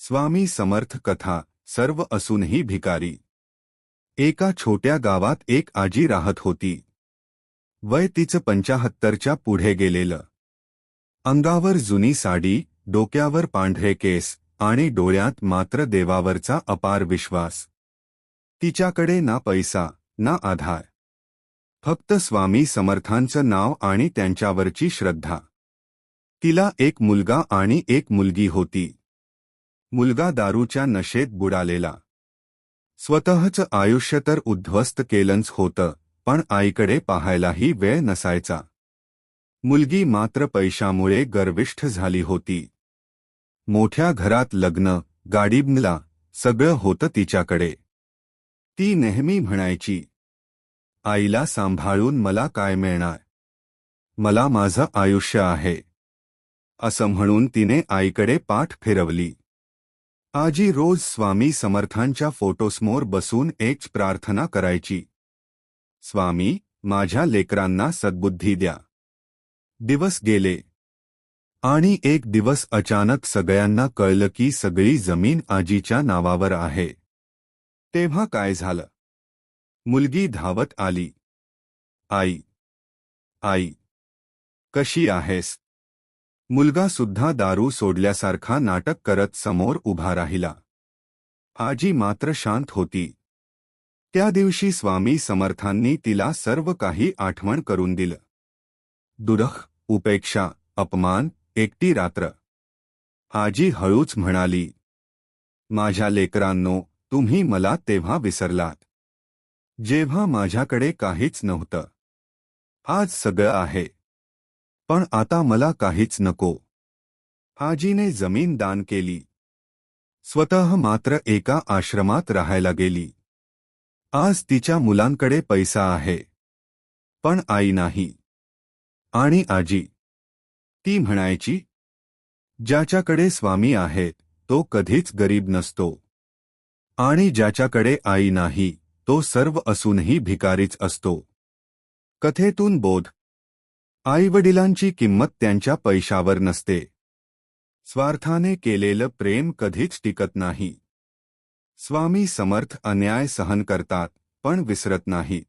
स्वामी समर्थ कथा. सर्व असूनही भिकारी. एका छोट्या गावात एक आजी राहत होती. वय तिचं 75च्या पुढे गेलेलं. अंगावर जुनी साडी, डोक्यावर पांढरे केस आणि डोळ्यात मात्र देवावरचा अपार विश्वास. तिच्याकडे ना पैसा ना आधार, फक्त स्वामी समर्थांचं नाव आणि त्यांच्यावरची श्रद्धा. तिला एक मुलगा आणि एक मुलगी होती. मुलगा दारूच्या नशेत बुडालेला. स्वतःचं आयुष्य तर उद्ध्वस्त केलंच होतं, पण आईकडे पाहायलाही वेळ नसायचा. मुलगी मात्र पैशामुळे गर्विष्ठ झाली होती. मोठ्या घरात लग्न, गाडी, बंगला, सगळं होतं तिच्याकडे. ती नेहमी म्हणायची, आईला सांभाळून मला काय मिळणार? मला माझं आयुष्य आहे. असं म्हणून तिने आईकडे पाठ फिरवली. आजी रोज स्वामी समर्थांच्या फोटोसमोर बसून एक प्रार्थना करायची. स्वामी, माझ्या लेकरांना सद्बुद्धी द्या. दिवस गेले आणि एक दिवस अचानक सगळ्यांना कळलं की सगळी जमीन आजीच्या नावावर आहे. तेव्हा काय झालं? मुलगी धावत आली. आई, आई, कशी आहेस? मुलगा सुद्धा दारू सोडल्यासारखा नाटक करत समोर उभा राहिला. आजी मात्र शांत होती. त्या दिवशी स्वामी समर्थांनी तिला सर्व काही आठवण करून दिलं. दुःख, उपेक्षा, अपमान, एकटी रात्र. आजी हळूच म्हणाली, माझ्या लेकरांनो, तुम्ही मला तेव्हा विसरलात, जेव्हा माझ्याकडे काहीच नव्हतं. आज सगळं आहे, पण आता मला काहीच नको. आजीने जमीन दान केली. स्वतः मात्र एका आश्रमात राहायला गेली. आज तिच्या मुलांकडे पैसा आहे, पण आई नाही. आणि आजी, ती म्हणायची, ज्याच्याकडे स्वामी आहेत तो कधीच गरीब नसतो, आणि ज्याच्याकडे आई नाही तो सर्व असूनही भिकारीच असतो. कथेतून बोध: आईवडिलांची किंमत त्यांच्या पैशावर नसते. स्वार्थाने केलेलं प्रेम कधीच टिकत नाही. स्वामी समर्थ अन्याय सहन करतात, पण विसरत नाहीत.